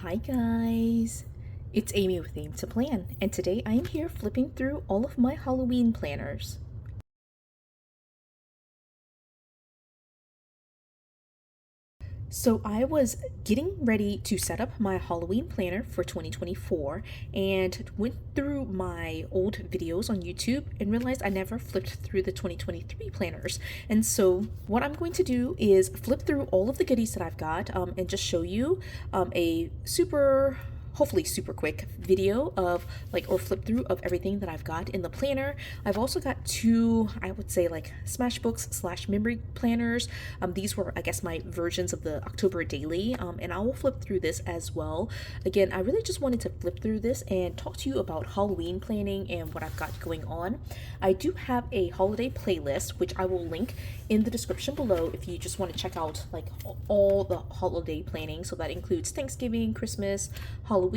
Hi guys, it's Amy with Aim to Plan, and today I am here flipping through all of my Halloween planners. So I was getting ready to set up my Halloween planner for 2024 and went through my old videos on YouTube and realized I never flipped through the 2023 planners. And so what I'm going to do is flip through all of the goodies that I've got and just show you a hopefully super quick video of or flip through of everything that I've got in the planner. I've also got two, I would say, like smash books slash memory planners. These were, I guess, my versions of the October daily, and I will flip through this as well. Again, I really just wanted to flip through this and talk to you about Halloween planning and what I've got going on. I do have a holiday playlist which I will link in the description below if you just want to check out like all the holiday planning. So that includes Thanksgiving, Christmas, Halloween.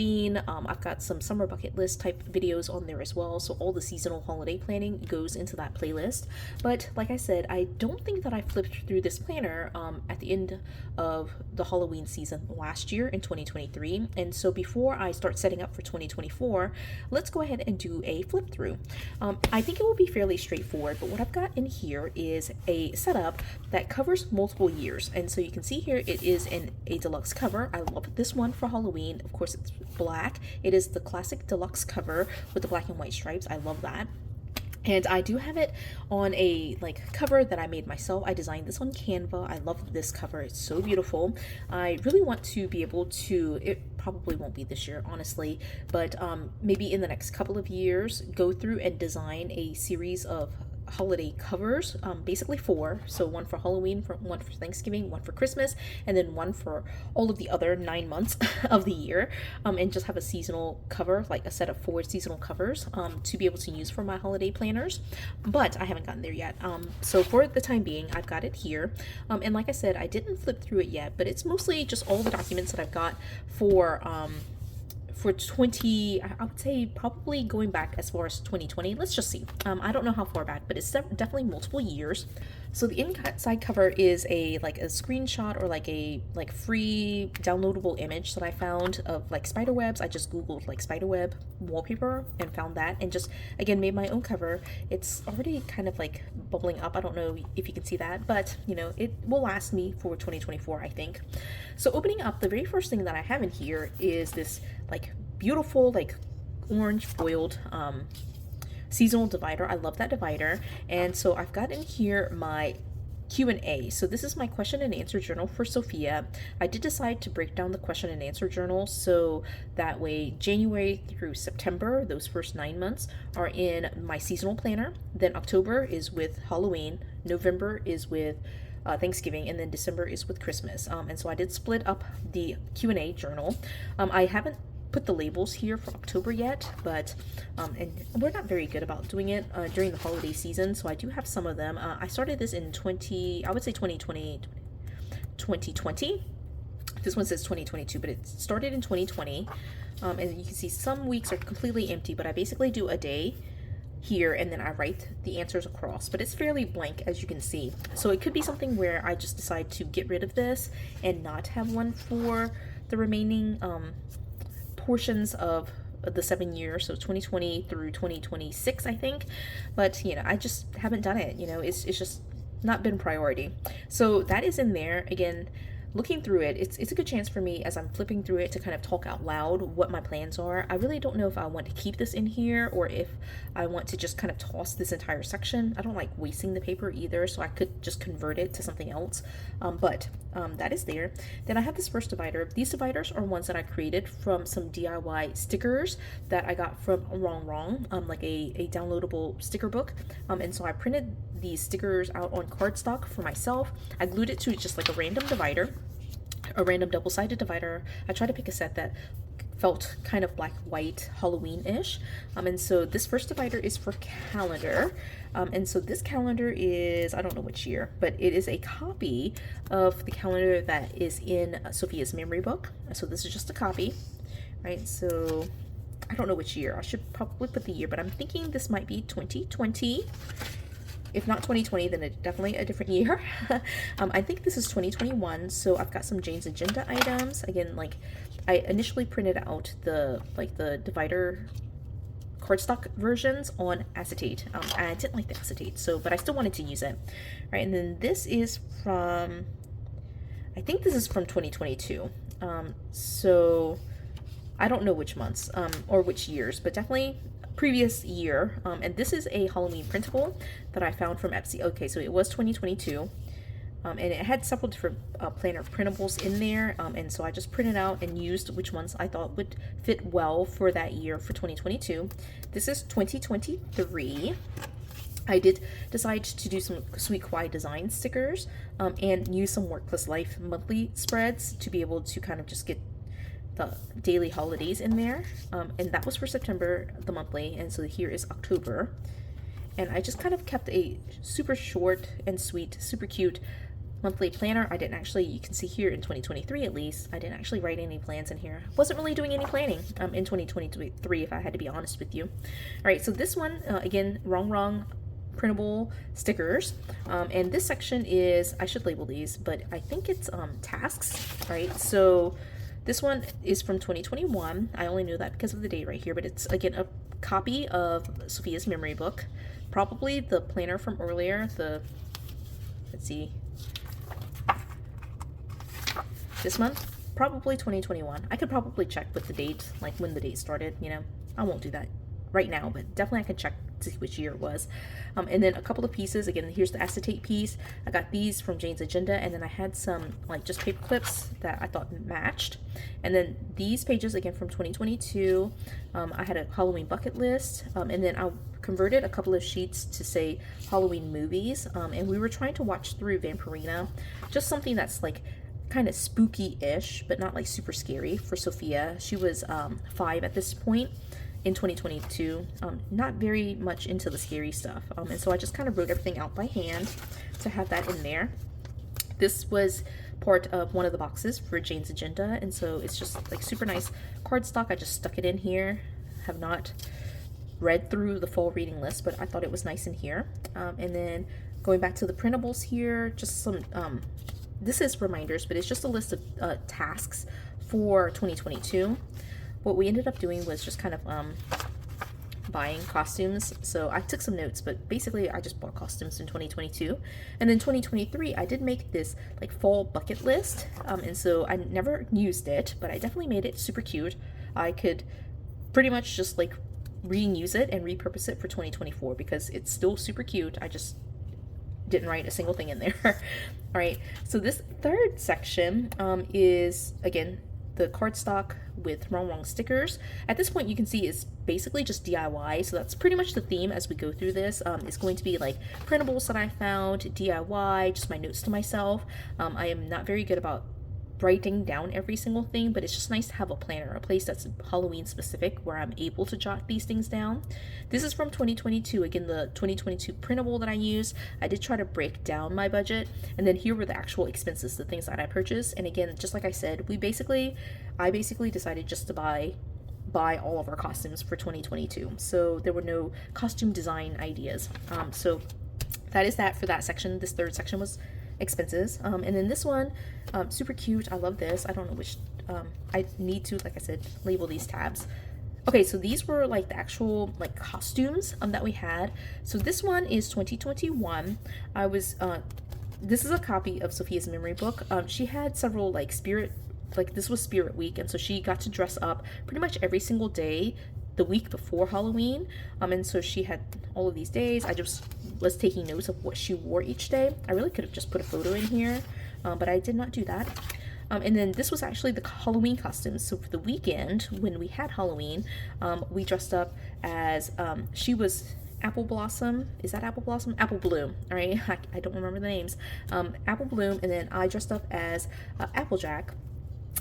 I've got some summer bucket list type videos on there as well. So all the seasonal holiday planning goes into that playlist. But like I said, I don't think that I flipped through this planner at the end of the Halloween season last year in 2023. And so before I start setting up for 2024, let's go ahead and do a flip through. I think it will be fairly straightforward, but what I've got in here is a setup that covers multiple years. And so you can see here it is in a deluxe cover. I love this one for Halloween. Of course, it's black. It is the classic deluxe cover with the black and white stripes. I love that. And I do have it on a cover that I made myself. I designed this on Canva. I love this cover. It's so beautiful. I really want to be able to, it probably won't be this year, honestly, but maybe in the next couple of years, go through and design a series of holiday covers, basically four. So one for Halloween, one for Thanksgiving, one for Christmas, and then one for all of the other 9 months of the year, and just have a seasonal cover, like a set of four seasonal covers to be able to use for my holiday planners. But I haven't gotten there yet. So for the time being, I've got it here. And like I said, I didn't flip through it yet, but it's mostly just all the documents that I've got for 20, I would say probably going back as far as 2020. Let's just see. I don't know how far back, but it's definitely multiple years. So the inside cover is a screenshot or a free downloadable image that I found of spider webs. I just googled spider web wallpaper and found that, and just again made my own cover. It's already kind of bubbling up. I don't know if you can see that, but it will last me for 2024, I think. So opening up, the very first thing that I have in here is this beautiful orange foiled seasonal divider. I love that divider. And so I've got in here my Q&A. So this is my question and answer journal for Sophia. I did decide to break down the question and answer journal so that way January through September, those first 9 months, are in my seasonal planner. Then October is with Halloween, November is with Thanksgiving, and then December is with Christmas. And so I did split up the Q&A journal. I haven't put the labels here for October yet, but and we're not very good about doing it during the holiday season, so I do have some of them. I started this in 2020. This one says 2022, but it started in 2020. And you can see some weeks are completely empty, but I basically do a day here and then I write the answers across, but it's fairly blank, as you can see. So it could be something where I just decide to get rid of this and not have one for the remaining portions of the 7 years, so 2020 through 2026, I think. But I just haven't done it. It's just not been priority. So that is in there. Again, looking through it, it's a good chance for me as I'm flipping through it to kind of talk out loud what my plans are. I really don't know if I want to keep this in here or if I want to just kind of toss this entire section. I don't like wasting the paper either, so I could just convert it to something else. But that is there. Then I have this first divider. These dividers are ones that I created from some DIY stickers that I got from Wrong, like a downloadable sticker book. And so I printed these stickers out on cardstock for myself. I glued it to just a random divider, a random double-sided divider. I tried to pick a set that felt kind of black, white, Halloween-ish. And so this first divider is for calendar. And so this calendar is, I don't know which year, but it is a copy of the calendar that is in Sophia's memory book. So this is just a copy, right? So I don't know which year. I should probably put the year, but I'm thinking this might be 2020. if not 2020, then it's definitely a different year. I think this is 2021, so I've got some Jane's Agenda items. Again, like I initially printed out the divider cardstock versions on acetate. I didn't like the acetate, so but I still wanted to use it. Right, and then this is from, I think this is from 2022. So I don't know which months or which years, but definitely previous year. And this is a Halloween printable that I found from Etsy. Okay, so it was 2022. And it had several different planner printables in there, and so I just printed out and used which ones I thought would fit well for that year for 2022. This is 2023. I did decide to do some Sweet Kawaii design stickers and use some Work Plus Life monthly spreads to be able to kind of just get the daily holidays in there. And that was for September, the monthly, and so here is October. And I just kind of kept a super short and sweet, super cute monthly planner. I didn't actually, you can see here in 2023 at least, I didn't actually write any plans in here. Wasn't really doing any planning in 2023 if I had to be honest with you. All right, so this one, again, wrong printable stickers. And this section is, I should label these, but I think it's tasks, right? So this one is from 2021. I only know that because of the date right here, but it's again a copy of Sophia's memory book. Probably the planner from earlier, let's see, this month, probably 2021. I could probably check with the date, like when the date started, you know. I won't do that right now, but definitely I can check to see which year it was. And then a couple of pieces. Again, here's the acetate piece. I got these from Jane's Agenda, and then I had some like just paper clips that I thought matched. And then these pages, again, from 2022. I had a Halloween bucket list, and then I converted a couple of sheets to say Halloween movies, and we were trying to watch through Vampirina, just something that's like kind of spooky-ish, but not like super scary for Sophia. She was 5 at this point in 2022, not very much into the scary stuff, and so I just kind of wrote everything out by hand to have that in there. This was part of one of the boxes for Jane's Agenda, and so it's just like super nice cardstock. I just stuck it in here. Have not read through the full reading list, but I thought it was nice in here. And then going back to the printables here, just some this is reminders, but it's just a list of tasks for 2022. What we ended up doing was just kind of buying costumes. So I took some notes, but basically I just bought costumes in 2022. And then 2023, I did make this like fall bucket list. And so I never used it, but I definitely made it super cute. I could pretty much just like reuse it and repurpose it for 2024 because it's still super cute. I just didn't write a single thing in there. All right, so this third section is, again, the cardstock with wrong stickers. At this point, you can see it's basically just DIY, so that's pretty much the theme as we go through this. It's going to be like printables that I found, DIY, just my notes to myself. I am not very good about writing down every single thing, but it's just nice to have a planner, a place that's Halloween specific where I'm able to jot these things down. This is from 2022, again, the 2022 printable that I used. I did try to break down my budget, and then here were the actual expenses, the things that I purchased. And again, just like I said, I basically decided just to buy all of our costumes for 2022, so there were no costume design ideas. So that is that for that section. This third section was expenses, and then this one, super cute. I love this. I don't know which, I need to, like I said, label these tabs. Okay, so these were like the actual like costumes that we had. So this one is 2021. I was this is a copy of Sophia's memory book. She had several like this was Spirit Week, and so she got to dress up pretty much every single day the week before Halloween, and so she had all of these days. I just was taking notes of what she wore each day. I really could have just put a photo in here, but I did not do that. And then this was actually the Halloween costumes. So for the weekend, when we had Halloween, we dressed up as, she was Apple Blossom. Is that Apple Blossom? Apple Bloom. All right, I don't remember the names. Apple Bloom, and then I dressed up as Applejack.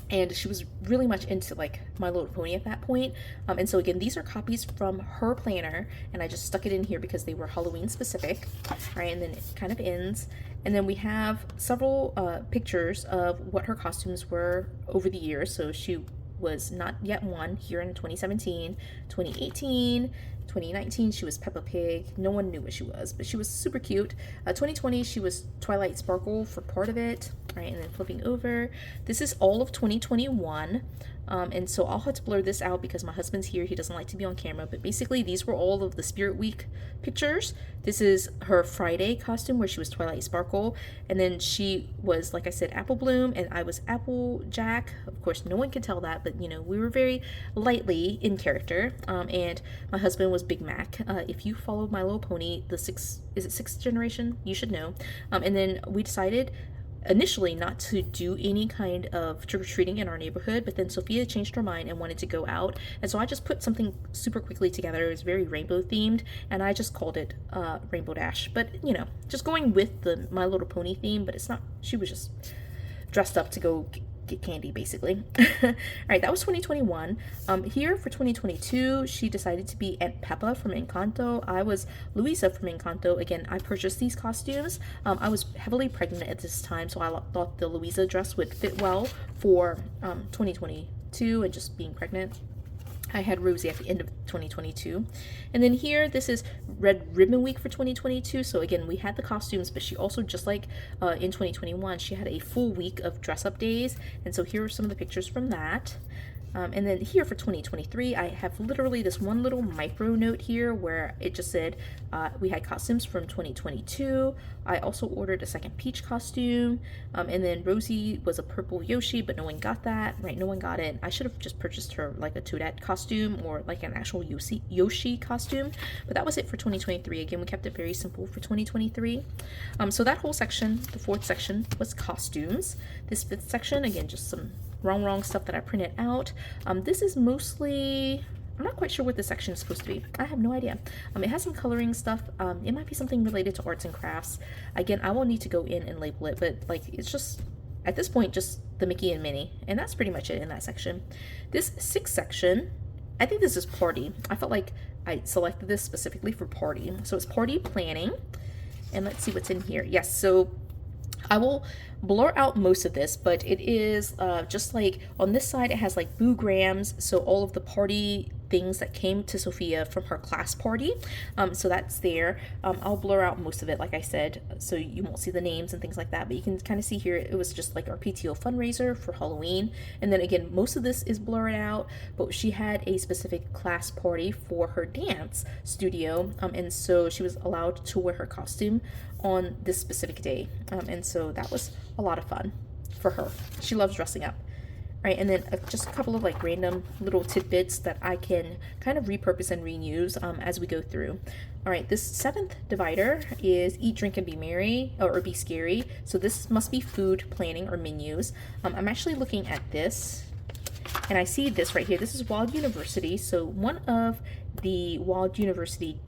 And she was really much into like My Little Pony at that point. And so again, these are copies from her planner, and I just stuck it in here because they were Halloween specific. Right, and then it kind of ends. And then we have several pictures of what her costumes were over the years. So she was not yet one here in 2017, 2018. 2019, she was Peppa Pig. No one knew what she was, but she was super cute. 2020, she was Twilight Sparkle for part of it. All right, and then flipping over. This is all of 2021. And so I'll have to blur this out because my husband's here. He doesn't like to be on camera. But basically, these were all of the Spirit Week pictures. This is her Friday costume where she was Twilight Sparkle. And then she was, like I said, Apple Bloom. And I was Applejack. Of course, no one can tell that. But, you know, we were very lightly in character. And my husband was Big Mac. If you followed My Little Pony, is it sixth generation? You should know. And then we decided initially not to do any kind of trick-or-treating in our neighborhood, but then Sophia changed her mind and wanted to go out, and so I just put something super quickly together. It was very rainbow themed, and I just called it Rainbow Dash. But you know, just going with the My Little Pony theme, but it's not, she was just dressed up to go get candy basically. All right, that was 2021. Here for 2022, she decided to be Aunt Peppa from Encanto. I was Luisa from Encanto. Again, I purchased these costumes. I was heavily pregnant at this time, so I thought the Luisa dress would fit well for 2022 and just being pregnant. I had Rosie at the end of 2022. And then here, this is Red Ribbon Week for 2022. So again, we had the costumes, but she also, just like in 2021, she had a full week of dress up days. And so here are some of the pictures from that. And then here for 2023, I have literally this one little micro note here where it just said we had costumes from 2022. I also ordered a second Peach costume. And then Rosie was a purple Yoshi, but no one got that, right? No one got it. I should have just purchased her like a Toadette costume or like an actual Yoshi costume. But that was it for 2023. Again, we kept it very simple for 2023. So that whole section, the fourth section, was costumes. This fifth section, again, just some wrong stuff that I printed out. This is mostly, I'm not quite sure what this section is supposed to be. I have no idea. It has some coloring stuff. It might be something related to arts and crafts. Again, I will need to go in and label it, but like it's just at this point just the Mickey and Minnie, and that's pretty much it in that section. This sixth section, I think this is party. I felt like I selected this specifically for party. So it's party planning, and let's see what's in here. Yes, so I will blur out most of this, but it is just like on this side, it has like booograms. So all of the party things that came to Sophia from her class party. So that's there. I'll blur out most of it, like I said, so you won't see the names and things like that, but you can kind of see here, it was just like our PTO fundraiser for Halloween. And then again, most of this is blurred out, but she had a specific class party for her dance studio. And so she was allowed to wear her costume on this specific day. And so that was a lot of fun for her. She loves dressing up. Right, and then just a couple of like random little tidbits that I can kind of repurpose and reuse as we go through. All right, this seventh divider is eat, drink, and be merry, or be scary. So this must be food planning or menus. I'm actually looking at this, and I see this right here. This is Wild University. So one of the Wild University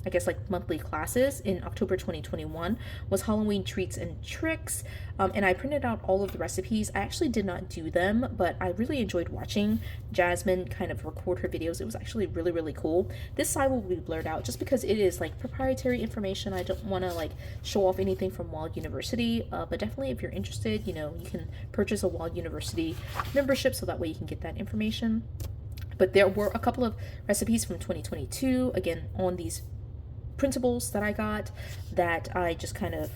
I guess like monthly classes in October 2021 was Halloween treats and tricks, and I printed out all of the recipes. I actually did not do them, but I really enjoyed watching Jasmine kind of record her videos. It was actually really cool. This side will be blurred out just because it is like proprietary information. I don't want to like show off anything from Wild University, but definitely if you're interested, you know, you can purchase a Wild University membership so that way you can get that information. But there were a couple of recipes from 2022 again on these printables that I got that I just kind of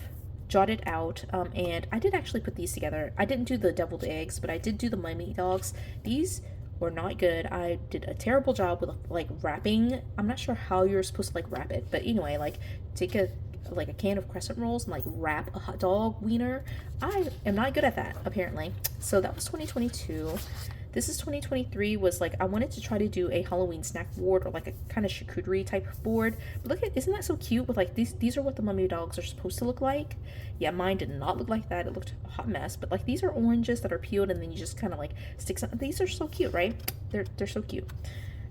jotted out, and I did actually put these together. I didn't do the deviled eggs, but I did do the mummy dogs. These were not good. I did a terrible job with like wrapping. I'm not sure how you're supposed to like wrap it, but anyway, like take a can of crescent rolls and like wrap a hot dog wiener. I am not good at that apparently. So that was 2022. This is 2023, was like, I wanted to try to do a Halloween snack board or like a kind of charcuterie type board. But look at, isn't that so cute with like, these are what the mummy dogs are supposed to look like. Yeah, mine did not look like that. It looked a hot mess, but like these are oranges that are peeled and then you just kind of like stick some, these are so cute, right? They're so cute.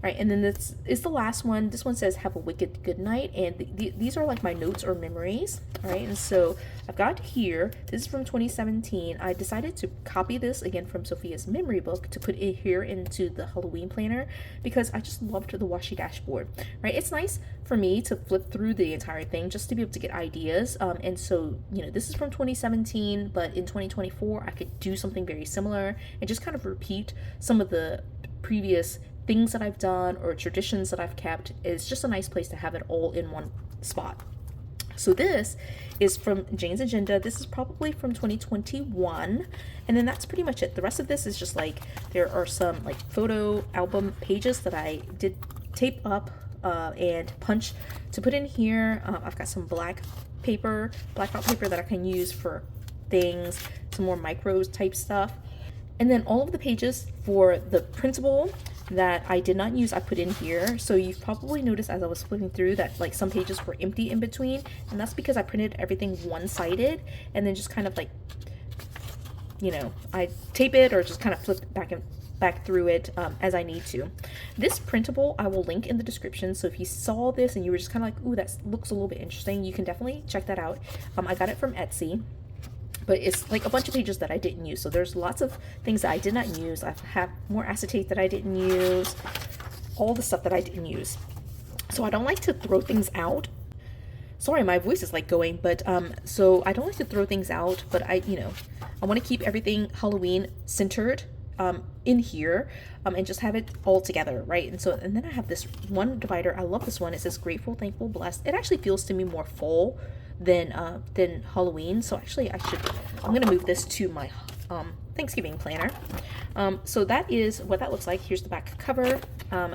right? And then this is the last one. This one says have a wicked good night, and these are like my notes or memories. All right, and so I've got here, this is from 2017. I decided to copy this again from Sophia's memory book to put it here into the Halloween planner because I just loved the washi dashboard, right? It's nice for me to flip through the entire thing just to be able to get ideas. And so, you know, this is from 2017, but in 2024, I could do something very similar and just kind of repeat some of the previous things that I've done or traditions that I've kept. It's just a nice place to have it all in one spot. So this is from Jane's Agenda. This is probably from 2021. And then that's pretty much it. The rest of this is just like, there are some like photo album pages that I did tape up and punch to put in here. I've got some blackout paper that I can use for things, some more micros type stuff. And then all of the pages for the printable that I did not use, I put in here. So you've probably noticed as I was flipping through that like some pages were empty in between, and that's because I printed everything one-sided and then just kind of like, you know, I tape it or just kind of flip back through it as I need to. This printable I will link in the description, so if you saw this and you were just kind of like, ooh, that looks a little bit interesting, you can definitely check that out. I got it from Etsy. But it's like a bunch of pages that I didn't use. So there's lots of things that I did not use. I have more acetate that I didn't use, all the stuff that I didn't use. So I don't like to throw things out. Sorry, my voice is like going, but so I don't like to throw things out, but I want to keep everything Halloween centered in here and just have it all together, right? And then I have this one divider. I love this one. It says grateful, thankful, blessed. It actually feels to me more full than Halloween. So actually I'm gonna move this to my Thanksgiving planner. So that is what that looks like. Here's the back cover.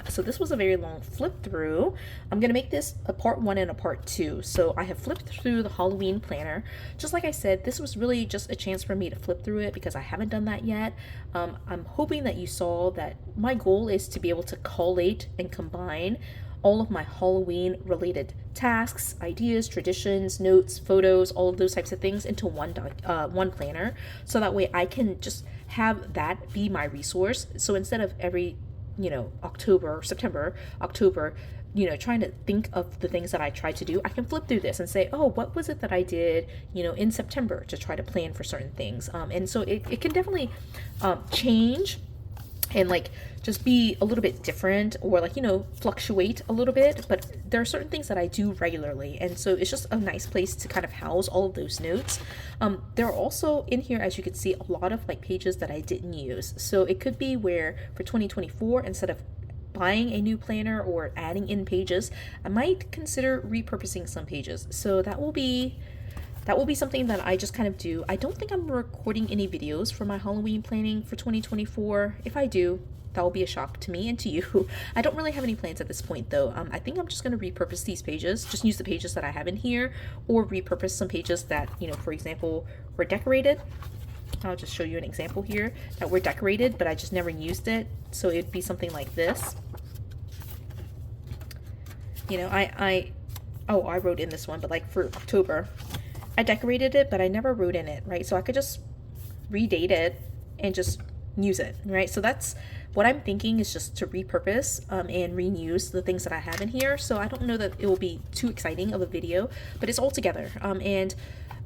So this was a very long flip through. I'm gonna make this a part 1 and a part 2. So I have flipped through the Halloween planner. Just like I said, this was really just a chance for me to flip through it because I haven't done that yet. I'm hoping that you saw that my goal is to be able to collate and combine all of my Halloween related tasks, ideas, traditions, notes, photos, all of those types of things into one planner. So that way I can just have that be my resource. So instead of every, September, October, trying to think of the things that I tried to do, I can flip through this and say, oh, what was it that I did, in September to try to plan for certain things. And so it can definitely change and like just be a little bit different or like fluctuate a little bit, but there are certain things that I do regularly, and so it's just a nice place to kind of house all of those notes. There are also in here, as you can see, a lot of like pages that I didn't use. So it could be where for 2024, instead of buying a new planner or adding in pages, I might consider repurposing some pages. So that will be something that I just kind of do. I don't think I'm recording any videos for my Halloween planning for 2024. If I do, that will be a shock to me and to you. I don't really have any plans at this point though. I think I'm just going to repurpose these pages, just use the pages that I have in here, or repurpose some pages that, for example, were decorated. I'll just show you an example here that were decorated, but I just never used it. So it'd be something like this. I wrote in this one, but like for October, I decorated it, but I never wrote in it, right? So I could just redate it and just use it, right? So that's what I'm thinking, is just to repurpose and reuse the things that I have in here. So I don't know that it will be too exciting of a video, but it's all together. And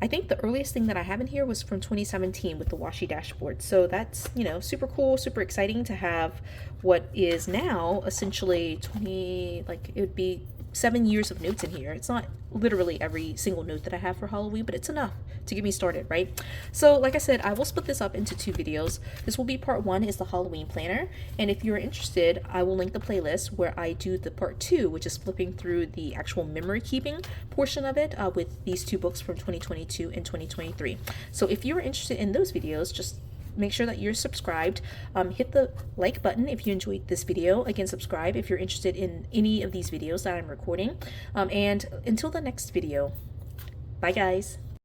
I think the earliest thing that I have in here was from 2017 with the washi dashboard. So that's, super cool, super exciting to have what is now essentially it would be 7 years of notes in here. It's not literally every single note that I have for Halloween, but it's enough to get me started, right? So like I said, I will split this up into 2 videos. This will be part 1 is the Halloween planner, and if you're interested, I will link the playlist where I do the part 2, which is flipping through the actual memory keeping portion of it with these 2 books from 2022 and 2023. So if you're interested in those videos, just make sure that you're subscribed. Hit the like button if you enjoyed this video. Again, subscribe if you're interested in any of these videos that I'm recording. And until the next video, bye guys.